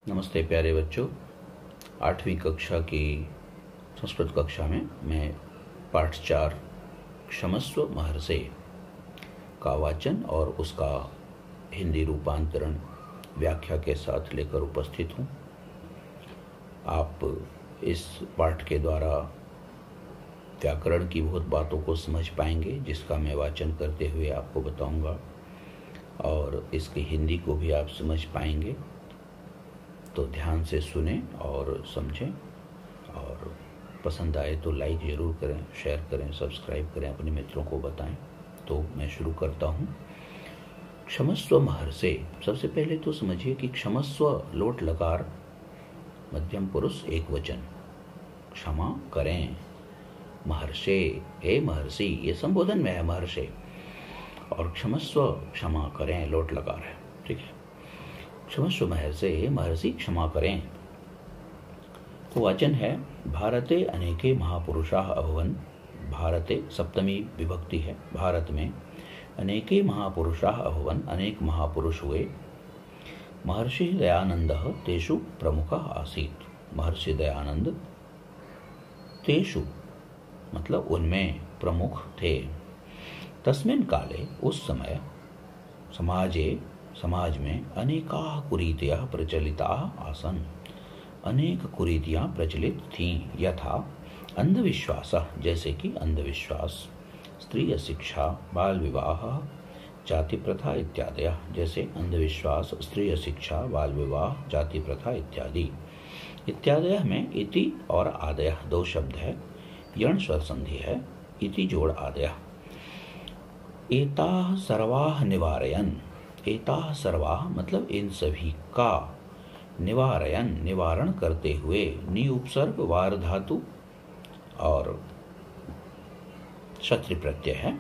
नमस्ते प्यारे बच्चों। 8वीं कक्षा की संस्कृत कक्षा में मैं पाठ 4 क्षमस्व महर्षे का वाचन और उसका हिंदी रूपांतरण व्याख्या के साथ लेकर उपस्थित हूँ। आप इस पाठ के द्वारा व्याकरण की बहुत बातों को समझ पाएंगे, जिसका मैं वाचन करते हुए आपको बताऊंगा, और इसकी हिंदी को भी आप समझ पाएंगे। तो ध्यान से सुने और समझें, और पसंद आए तो लाइक ज़रूर करें, शेयर करें, सब्सक्राइब करें, अपने मित्रों को बताएं। तो मैं शुरू करता हूँ। क्षमस्व महर्षे। सबसे पहले तो समझिए कि क्षमस्व लोट लकार मध्यम पुरुष एक वचन, क्षमा करें। महर्षे, हे महर्षि, ये संबोधन में है महर्षे, और क्षमस्व क्षमा करें लोट लकार है। ठीक है। क्षमस्व महर्षे, महर्षि क्षमा करें। तो वाचन है भारते अनेके महापुरुषाः अभवन्। भारते सप्तमी विभक्ति है। भारत में अनेके महापुरुषाः अभवन्, अनेक महापुरुष हुए। महर्षि दयानन्दः तेषु प्रमुखः आसीत्। महर्षि दयानंद तेषु मतलब उनमें प्रमुख थे। तस्मिन् काले, उस समय, समाज में अनेकाः कुरीतयः प्रचलिताः आसन्। अनेक कुरीतियाँ प्रचलित थीं। यथा अंधविश्वासः, जैसे कि अंधविश्वास, स्त्री अशिक्षा, बाल विवाह, जाति प्रथा इत्यादि। जैसे अंधविश्वास, स्त्री अशिक्षा, बाल विवाह, जाति प्रथा इत्यादि। इत्यादि में इति और आदय दो शब्द है। यण स्वर संधि है, इति जोड़ आदय। एताः सर्वाः निवारयन्। एताः सर्वाः मतलब इन सभी का, निवारयन निवारण करते हुए, नि उपसर्ग वार धातु और क्षत्रि प्रत्यय है,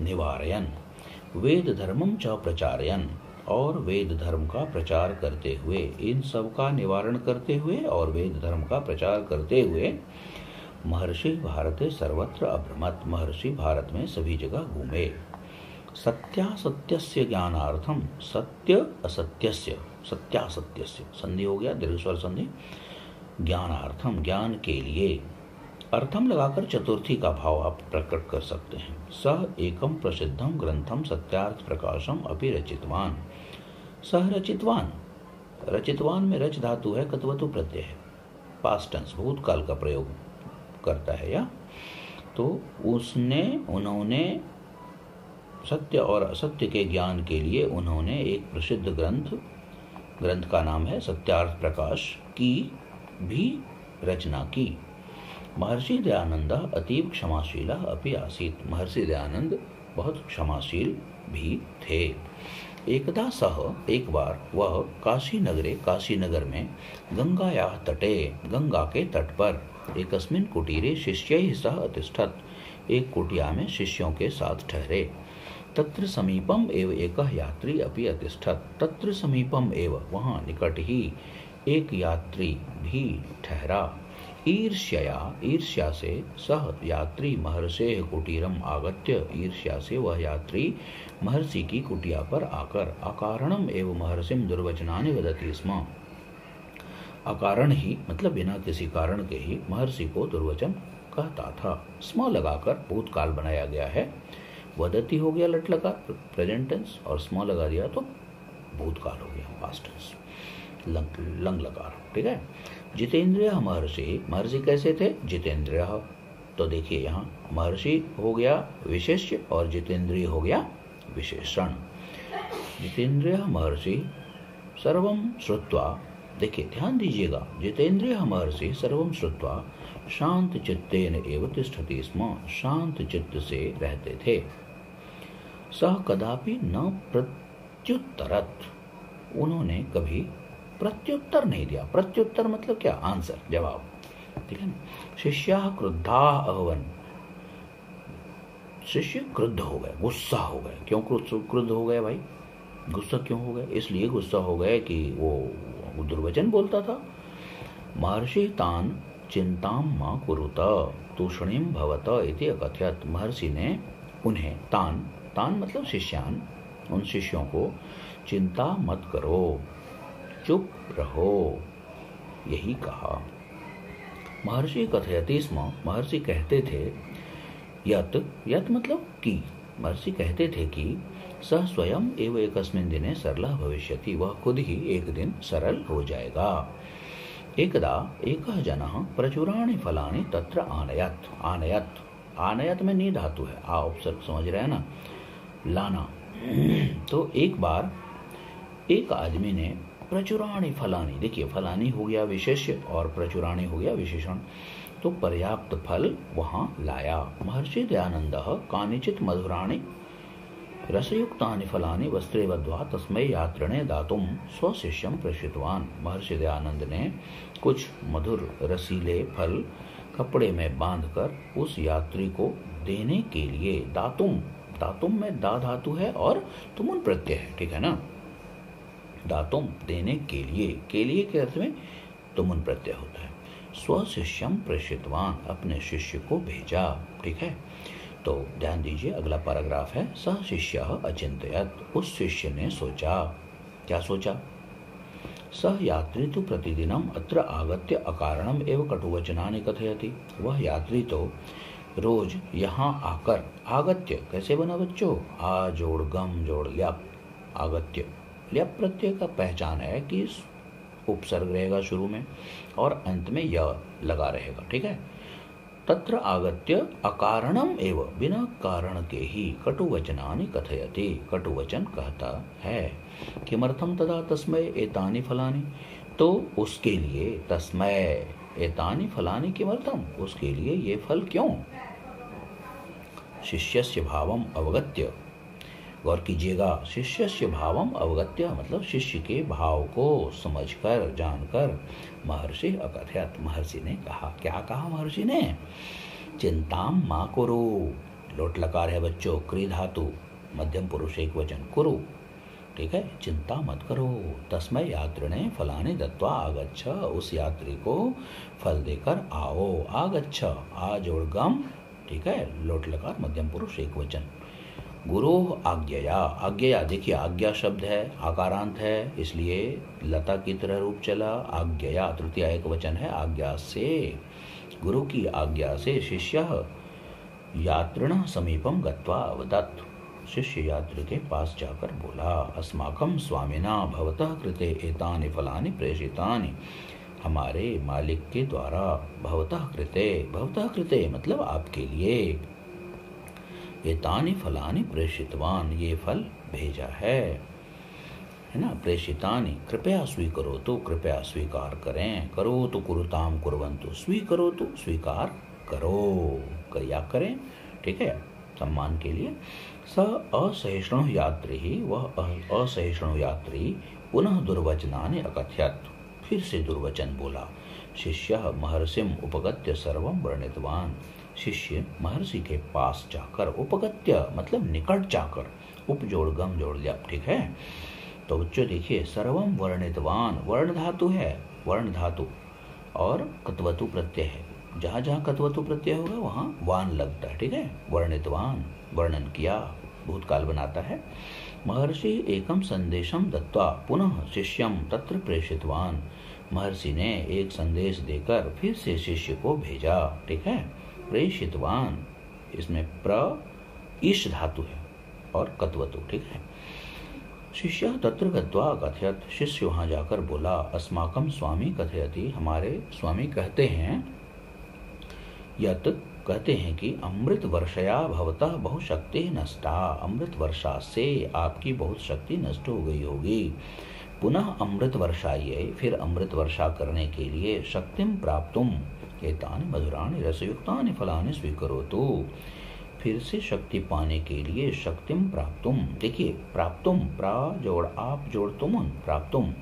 निवारयन। वेद धर्मम च प्रचारयन, और वेद धर्म का प्रचार करते हुए, इन सब का निवारण करते हुए और वेद धर्म का प्रचार करते हुए। महर्षि भारते सर्वत्र अभ्रमत्। महर्षि भारत में सभी जगह घूमे। सत्यासत्यस्य ज्ञानार्थम, सत्य असत्यस्य, सत्यासत्यस्य संधि हो गया, दीर्घ स्वर संधि। ज्ञानार्थम ज्ञान के लिए, अर्थम लगाकर चतुर्थी का भाव आप प्रकट कर सकते हैं। सह एकम प्रसिद्धम ग्रंथम सत्यार्थ प्रकाशम अपि रचितवान। सह रचितवान, रचितवान में रच धातु है, कत्वतु प्रत्यय है, पास्ट टेंस भूतकाल का प्रयोग करता है। या तो उसने, उन्होंने सत्य और असत्य के ज्ञान के लिए उन्होंने एक प्रसिद्ध ग्रंथ का नाम है सत्यार्थ प्रकाश की भी रचना की। महर्षि दयानंद अतीव क्षमाशीला अपि आसीत्। महर्षि दयानंद बहुत क्षमाशील भी थे। एकदा सह, एक बार वह, काशी नगर में, गंगायाः तटे, गंगा के तट पर, एकस्मिन् कुटीरे शिष्यैः सह अतिष्ठत्, एक कुटिया में शिष्यों के साथ ठहरे। तत्र समीपम एव एकः यात्री अपि अतिष्ठत्। तत्र समीपम एव, वहाँ निकट ही, एक यात्री भी ठहरा। ईर्ष्या से सह यात्री महर्षेः कुटीरम आगत्य, ईर्ष्या से वह यात्री महर्षि की कुटिया पर आकर, अकारणम एव महर्षिम दुर्वचनानि वदति स्म। अकारण ही मतलब बिना किसी कारण के ही महर्षि को दुर्वचन कहता था। स्म लगाकर भूतकाल बनाया गया है। वदति हो गया लट लगा प्रेजेंट टेंस, और स्म लगा दिया तो भूतकाल हो गया पास्ट टेंस, लंग लकार। ठीक है। जितेंद्रिय महर्षि, महर्षि कैसे थे? जितेंद्रिय। तो देखिए यहाँ महर्षि हो गया विशेष्य और जितेंद्रिय हो गया विशेषण। जितेंद्रिय महर्षि सर्वम श्रुत्वा, देखिए ध्यान दीजिएगा, जितेंद्रिय महर्षि सर्वम श्रुत्वा शांत चित्तेन एव तिष्ठति स्म। शांत चित्त से रहते थे। सह कदापि न प्रत्युत्तरत, उन्होंने कभी प्रत्युत्तर नहीं दिया। प्रत्युत्तर मतलब क्या? आंसर, जवाब। ठीक है। शिष्याः क्रुद्धाः अभवन्, शिष्य क्रुद्ध हो गए, गुस्सा हो गए। क्यों क्रुद्ध हो गए भाई? गुस्सा क्यों हो गए? इसलिए गुस्सा हो गए कि वो दुर्वचन बोलता था। महर्षि तान चिंतां मा कुरुत तूषणीम भवत इति अकथयत्। महर्षि ने उन्हें, तान मतलब शिष्यान, उन शिष्यों को, चिंता मत करो, चुप रहो, यही कहा। महर्षि कथयति स्म, महर्षि कहते थे, यत मतलब कि, महर्षि कहते थे कि सह स्वयं एवं एकस्मिन् दिने सरलः भविष्यति, वह खुद ही एक दिन सरल हो जाएगा। एकदा एकः जनः प्रचुराणि फलानि तत्र आनयत्। आनयत में नी धातु है, आ उपसर्ग समझ रहे हैं ना, लाना। तो एक बार एक आदमी ने प्रचुराणि फलानि, देखिए फलानि हो गया विशेष्य और प्रचुराणि हो गया विशेषण, तो पर्याप्त फल वहां लाया। महर्षि दयानंदः कानिचित् मधुराणि रसयुक्तानि फलानि वस्त्रे बद्ध्वा तस्मै यात्रिणे दातुम स्वशिष्यं प्रेषितवान। महर्षि दयानंद ने कुछ मधुर रसीले फल कपड़े में बांधकर उस यात्री को देने के लिए, दातुम में दा धातु है और तुमुन प्रत्यय है, ठीक है ना। दातुम देने के लिए के अर्थ में तुमुन प्रत्यय होता है। स्वशिष्यम प्रेषितवान, अपने शिष्य को भेजा, ठीक है। तो ध्यान दीजिए, अगला पैराग्राफ है, सह शिष्य अचिंतयत, उस शिष्य ने सोचा। क्या सोचा? सह यात्री तो प्रतिदिनम अत्र आगत्य अकारणम एवं कटुवचनानि कथयति, वह यात्री तो रोज यहाँ आकर, आगत्य कैसे बना बच्चों, आ जोड़ गम जोड़ ल्यप, आगत्य ल्यप प्रत्यय का पहचान है कि उपसर्ग रहेगा शुरू में और अंत में य लगा रहेगा, ठीक है। तत्र आगत्य अकारणम एव, बिना कारण के ही कटुवचनानि कथयति, कटुवचन कहता है। किमर्थम तदा तस्मै एतानि फलानि, तो उसके लिए, तस्मै एतानि फलानि किमर्थम, उसके लिए ये फल क्यों। शिष्यस्य भावम अवगत्य, गौर कीजिएगा, शिष्यस्य भावम अवगत्य मतलब शिष्य के भाव को समझकर जानकर महर्षि अकथयत, महर्षि ने कहा। क्या कहा महर्षि ने? चिंताम मा कुरु, लोट लकार है बच्चों, क्री धातु, मध्यम पुरुष एक वचन, कुरु, ठीक है, चिंता मत करो। तस्मै यात्रिणे फलानि दत्वा आगच्छ, उस यात्री को फल देकर आओ। आगच्छ, आ जोड़ गम, ठीक है, लोट लकार मध्यम पुरुष एक वचन। गुरु आज्ञया, आज्ञया देखिए आज्ञा शब्द है, आकारांत है, इसलिए लता की तरह रूप चला। आज्ञया तृतीया एक वचन है, आज्ञा से, गुरु की आज्ञा से शिष्यः यात्रिणः समीपम गत्वा अवदत्, शिष्य यात्री के पास जाकर बोला, अस्माकं स्वामिना भवतः कृते एतानि फलानि प्रेषितानि, हमारे मालिक के द्वारा भवतः कृते मतलब आपके लिए, एतानि फलानि प्रेषितवान, ये फल भेजा है ना। प्रेषितानि कृपया स्वीकरो, तो कृपया स्वीकार करें, करो तो कुरुताम कुर्वन्तु, स्वीकरो तो स्वीकार करो, या करें, ठीक है, सम्मान के लिए। स असहिष्णु यात्री, वह असहिष्णु यात्री पुनः दुर्वचनानि अकथयत्, फिर से दुर्वचन बोला। शिष्यः महर्षिम उपगत्य सर्वं वर्णितवान, शिष्य महर्षि के पास जाकर, उपगत्य मतलब निकट जाकर, उप जोड़ गम जोड़ लिया, ठीक है। तो बच्चों देखिए, सर्वम वर्णितवान, वर्ण धातु है, वर्ण धातु और कत्वतु प्रत्यय है, जहां जहां कत्वतु प्रत्यय होगा वहां वान लगता है, ठीक है। वर्णितवान, वर्णन किया, भूतकाल बनाता है। महर्षि एकम संदेशम दत्वा पुनः शिष्यम तत्र प्रेषितवान, महर्षि ने एक संदेश देकर फिर से शिष्य को भेजा, ठीक है। प्रेषितवान, इसमें प्र ईश धातु है और कत्वतु, ठीक है। शिष्य तत्र गत्वा कथयत, शिष्य वहां जाकर बोला, अस्माकं स्वामी कथयति, हमारे स्वामी कहते हैं, यत कहते हैं कि अमृत वर्षया भवतः बहुशक्ति नष्टा, अमृत वर्षा से आपकी बहुत शक्ति नष्ट हो गई होगी। पुनः अमृत वर्षायै, फिर अमृत वर्षा करने के लिए, शक्तिम प्राप्तुम एतानि मधुराणि रसयुक्तानि फलानि स्वीकरोतु, फिर से शक्ति पाने के लिए, शक्तिम प्राप्तुम, देखिए प्राप्तुम, प्रा जोड़ आप जोड़ तुमुन, प्राप्तुम,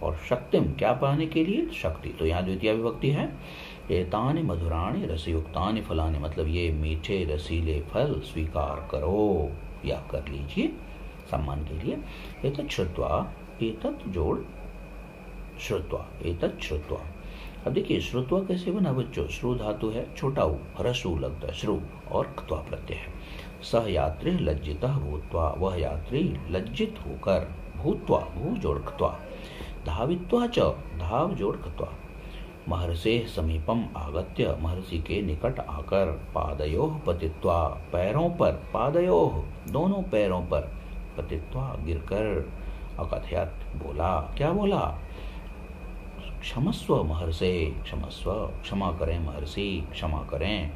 और शक्तिम क्या पाने के लिए, शक्ति, तो यहाँ द्वितीय विभक्ति है। एतानि मधुराणि रसयुक्तानि फलानि मतलब ये मीठे रसीले फल स्वीकार करो या कर लीजिए सम्मान के लिए। एतत् श्रुत्वा, एतत् जोड़ श्रुत्वा, एतत् श्रुत्वा। अब देखिए श्रुत्वा कैसे बना बच्चों, श्रु धातु है, छोटा ऊ, ह्रस्व लगता है, श्रु, और क्त्वा प्रत्यय है। सह यात्री लज्जितः भूत्वा, वह यात्री लज्जित होकर, भूत्वा, भू जोड़ क्त्वा, धावित्वा च, धाव जोड़ कृत्वा, महर्षेः समीपम आगत्य, महर्षि के निकट आकर, पादयोः पतित्वा, पैरों पर, पादयोः दोनों पैरों पर, पतित्वा गिरकर, अकथयत बोला, क्या बोला, क्षमस्व महर्षे, क्षमस्व क्षमा करें महर्षि, क्षमा करें,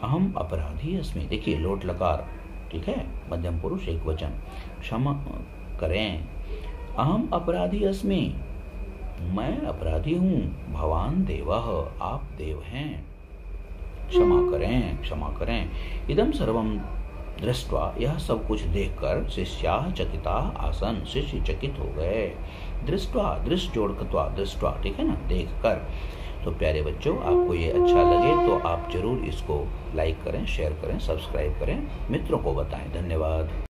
अहम अपराधी अस्मि। देखिए लोट लकार, ठीक है, मध्यम पुरुष एक वचन, क्षमा करें, अहम अपराधी अस्मि, मैं अपराधी हूँ, भवान देवः, आप देव हैं, क्षमा करें, क्षमा करें। इदम सर्वम दृष्ट्वा, यह सब कुछ देखकर, शिष्याः चकिताः आसन, शिष्य चकित हो गए। दृष्ट्वा, दृष्ट जोड़ कृत्वा, दृष्ट्वा, ठीक है ना, देख कर। तो प्यारे बच्चों, आपको ये अच्छा लगे तो आप जरूर इसको लाइक करें, शेयर करें, सब्सक्राइब करें, मित्रों को बताएं। धन्यवाद।